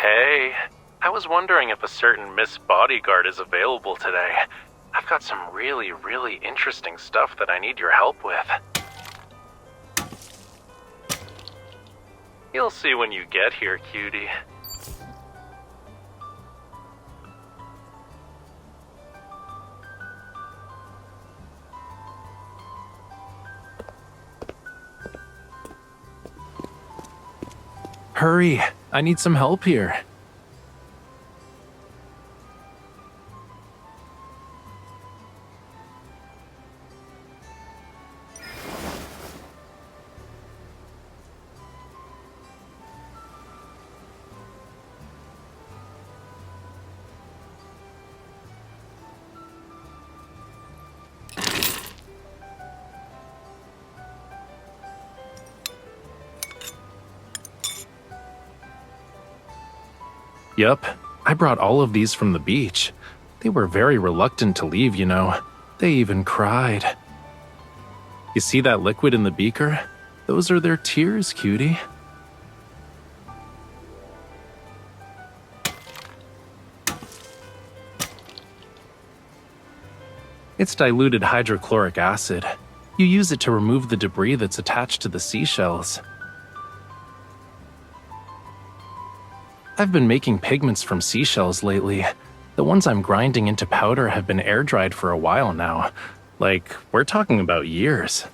Hey, I was wondering if a certain Miss Bodyguard is available today. I've got some really interesting stuff that I need your help with. You'll see when you get here, cutie. Hurry, I need some help here. Yup, I brought all of these from the beach. They were very reluctant to leave, you know. They even cried. You see that liquid in the beaker? Those are their tears, cutie. It's diluted hydrochloric acid. You use it to remove the debris that's attached to the seashells. I've been making pigments from seashells lately. The ones I'm grinding into powder have been air-dried for a while now. Like, we're talking about years.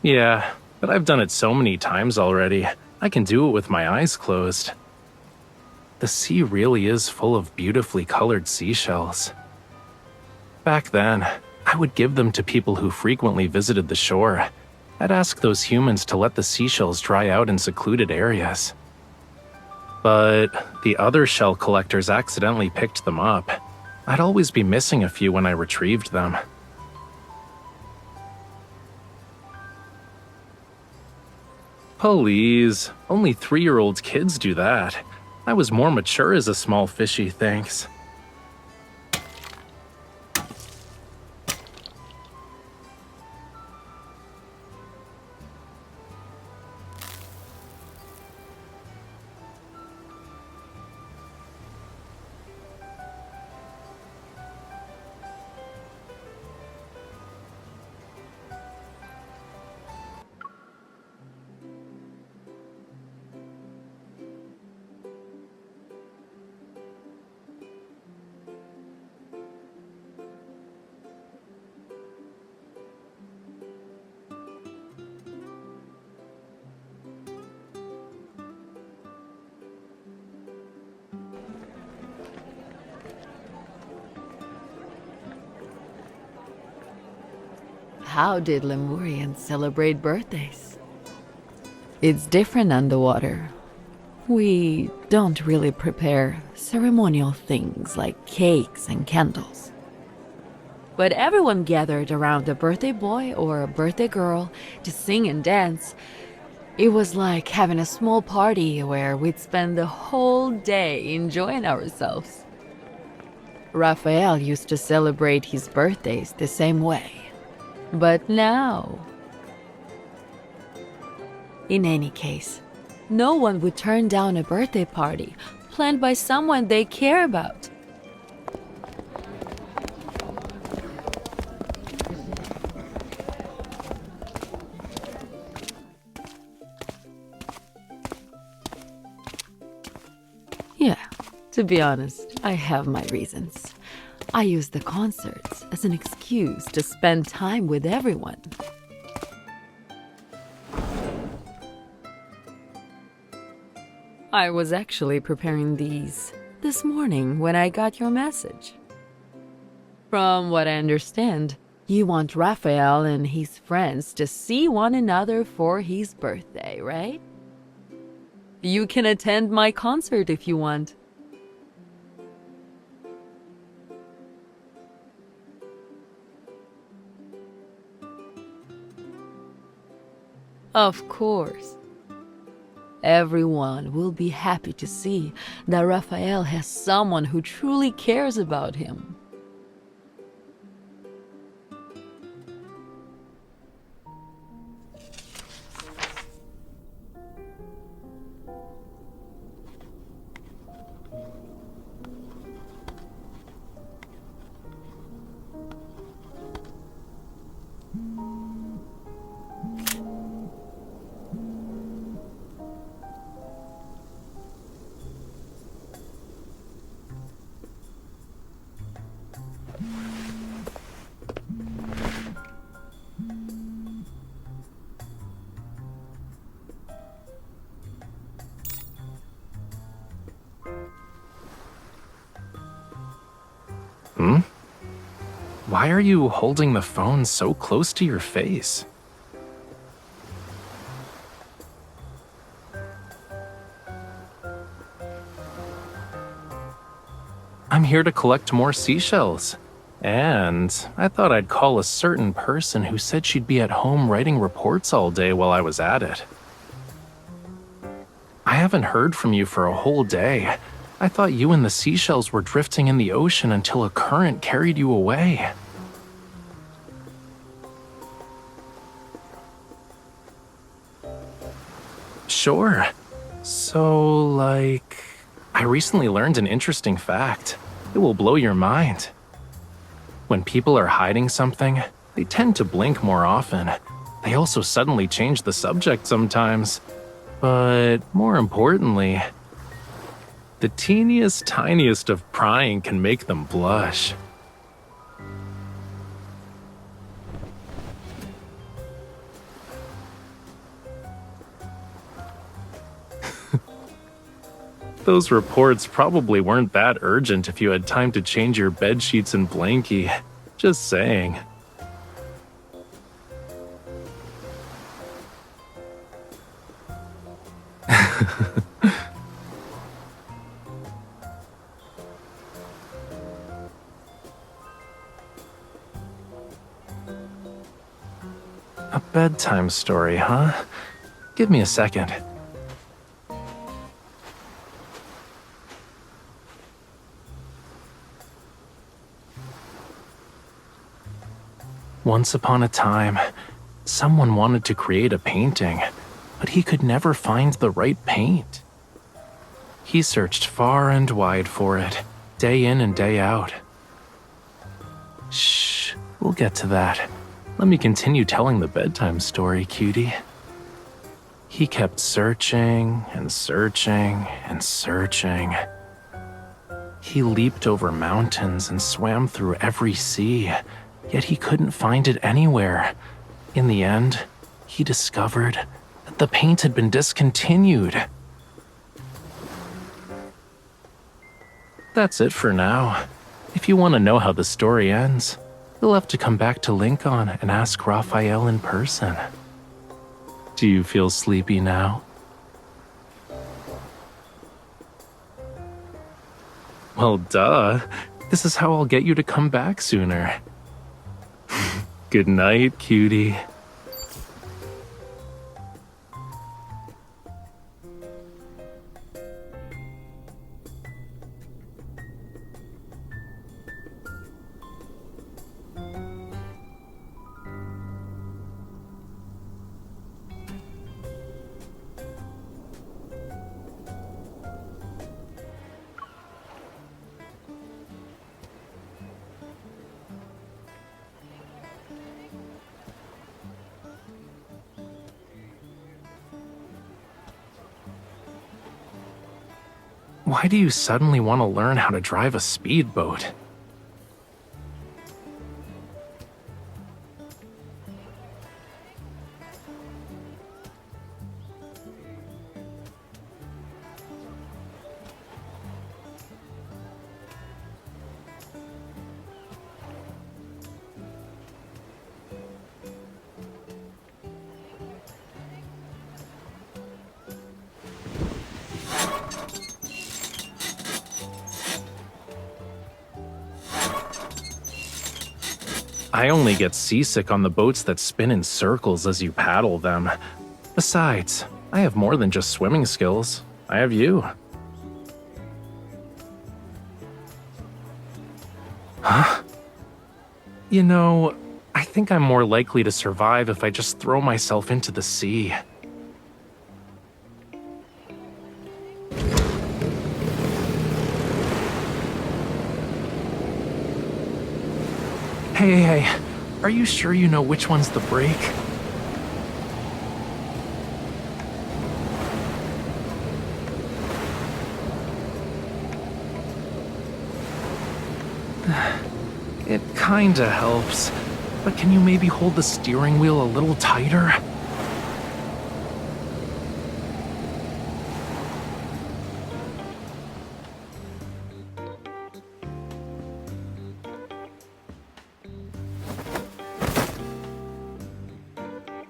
Yeah, but I've done it so many times already, I can do it with my eyes closed. The sea really is full of beautifully colored seashells. Back then, I would give them to people who frequently visited the shore. I'd ask those humans to let the seashells dry out in secluded areas. But the other shell collectors accidentally picked them up. I'd always be missing a few when I retrieved them. Please, only 3-year-old kids do that. I was more mature as a small fishy, thanks. How did Lemurians celebrate birthdays? It's different underwater. We don't really prepare ceremonial things like cakes and candles. But everyone gathered around a birthday boy or a birthday girl to sing and dance. It was like having a small party where we'd spend the whole day enjoying ourselves. Raphael used to celebrate his birthdays the same way. But now... In any case, no one would turn down a birthday party planned by someone they care about. Yeah, to be honest, I have my reasons. I use the concerts as an excuse to spend time with everyone. I was actually preparing these this morning when I got your message. From what I understand, you want Raphael and his friends to see one another for his birthday, right? You can attend my concert if you want. Of course. Everyone will be happy to see that Raphael has someone who truly cares about him. Why are you holding the phone so close to your face? I'm here to collect more seashells. And I thought I'd call a certain person who said she'd be at home writing reports all day while I was at it. I haven't heard from you for a whole day. I thought you and the seashells were drifting in the ocean until a current carried you away. Sure. So, I recently learned an interesting fact. It will blow your mind. When people are hiding something, they tend to blink more often. They also suddenly change the subject sometimes. But more importantly, the teeniest, tiniest of prying can make them blush. Those reports probably weren't that urgent if you had time to change your bed sheets and blankie. Just saying. A bedtime story, huh? Give me a second. Once upon a time, someone wanted to create a painting, but he could never find the right paint. He searched far and wide for it, day in and day out. Shh, we'll get to that. Let me continue telling the bedtime story, cutie. He kept searching and searching and searching. He leaped over mountains and swam through every sea, yet he couldn't find it anywhere. In the end, he discovered that the paint had been discontinued. That's it for now. If you want to know how the story ends, you'll have to come back to Lincoln and ask Rafayel in person. Do you feel sleepy now? Well, duh. This is how I'll get you to come back sooner. Good night, cutie. Why do you suddenly want to learn how to drive a speedboat? I only get seasick on the boats that spin in circles as you paddle them. Besides, I have more than just swimming skills. I have you. Huh? You know, I think I'm more likely to survive if I just throw myself into the sea. Hey, are you sure you know which one's the brake? It kinda helps, but can you maybe hold the steering wheel a little tighter?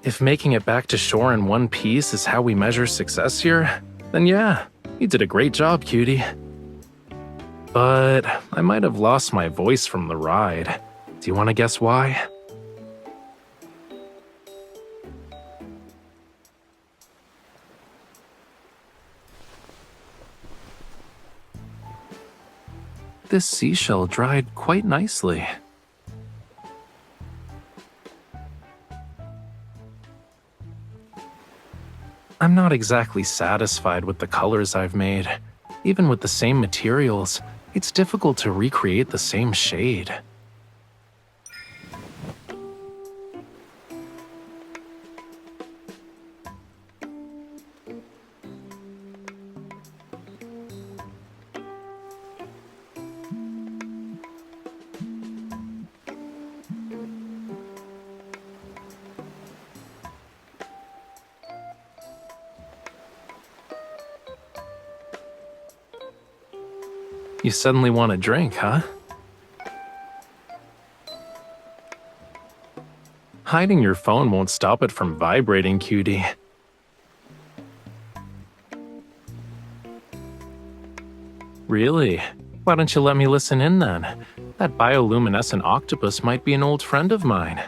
If making it back to shore in one piece is how we measure success here, then yeah, you did a great job, cutie. But I might have lost my voice from the ride. Do you want to guess why? This seashell dried quite nicely. I'm not exactly satisfied with the colors I've made. Even with the same materials, it's difficult to recreate the same shade. You suddenly want a drink, huh? Hiding your phone won't stop it from vibrating, cutie. Really? Why don't you let me listen in then? That bioluminescent octopus might be an old friend of mine.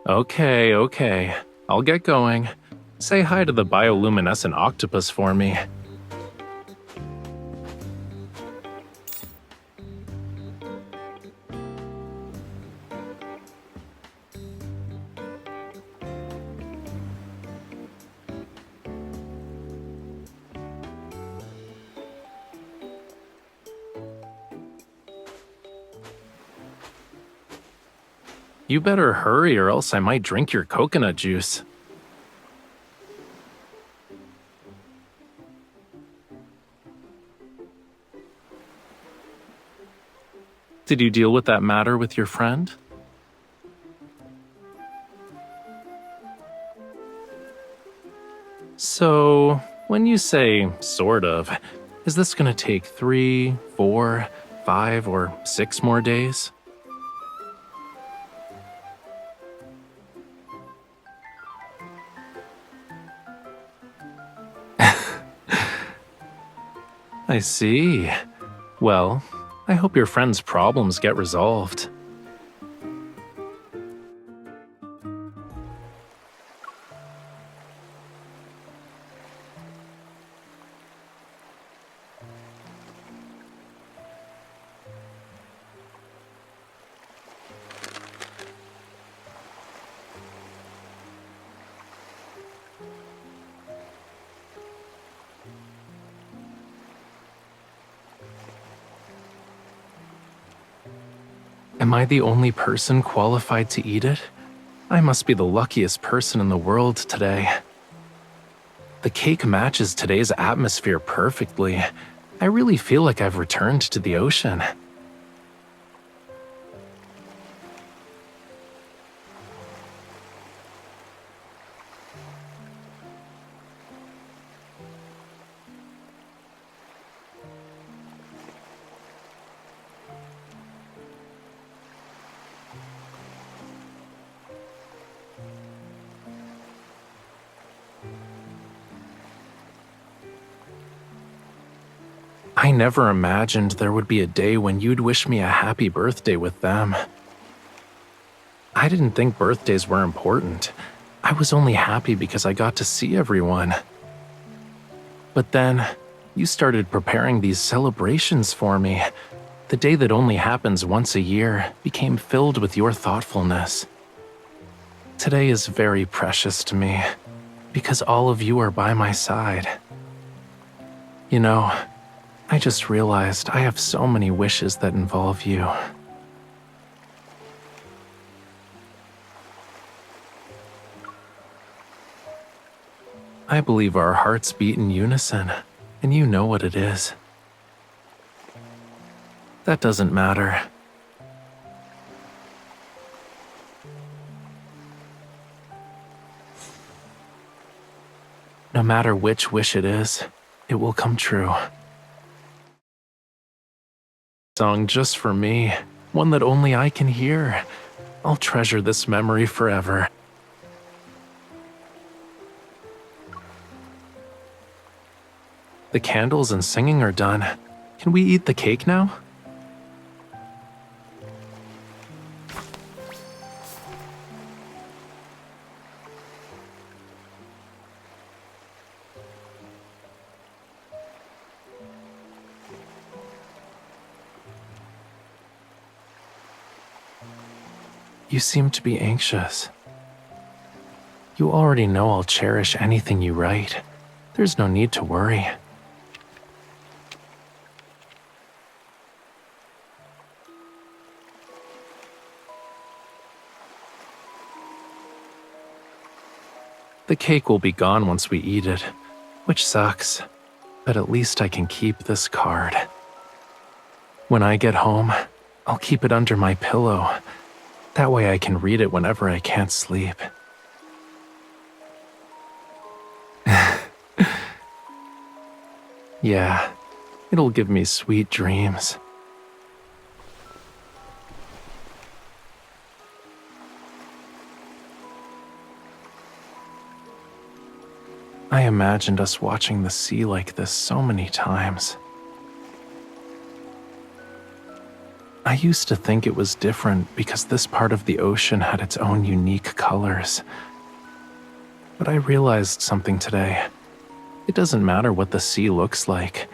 Okay. I'll get going. Say hi to the bioluminescent octopus for me. You better hurry or else I might drink your coconut juice. Did you deal with that matter with your friend? So, when you say sort of, is this gonna take 3, 4, 5, or 6 more days? I see. Well, I hope your friend's problems get resolved. Am I the only person qualified to eat it? I must be the luckiest person in the world today. The cake matches today's atmosphere perfectly. I really feel like I've returned to the ocean. I never imagined there would be a day when you'd wish me a happy birthday with them. I didn't think birthdays were important. I was only happy because I got to see everyone. But then, you started preparing these celebrations for me. The day that only happens once a year became filled with your thoughtfulness. Today is very precious to me, because all of you are by my side. You know, I just realized I have so many wishes that involve you. I believe our hearts beat in unison, and you know what it is. That doesn't matter. No matter which wish it is, it will come true. Song just for me, one that only I can hear. I'll treasure this memory forever. The candles and singing are done. Can we eat the cake now? You seem to be anxious. You already know I'll cherish anything you write. There's no need to worry. The cake will be gone once we eat it, which sucks, but at least I can keep this card. When I get home, I'll keep it under my pillow. That way I can read it whenever I can't sleep. Yeah, it'll give me sweet dreams. I imagined us watching the sea like this so many times. I used to think it was different because this part of the ocean had its own unique colors. But I realized something today. It doesn't matter what the sea looks like.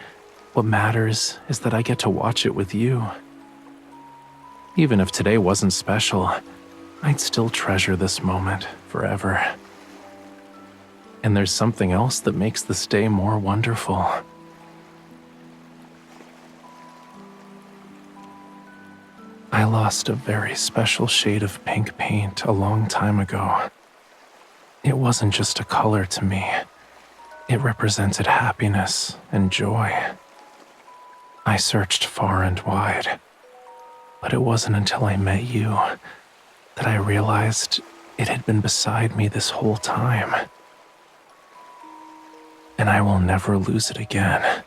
What matters is that I get to watch it with you. Even if today wasn't special, I'd still treasure this moment forever. And there's something else that makes this day more wonderful. I lost a very special shade of pink paint a long time ago. It wasn't just a color to me. It represented happiness and joy. I searched far and wide, but it wasn't until I met you that I realized it had been beside me this whole time. And I will never lose it again.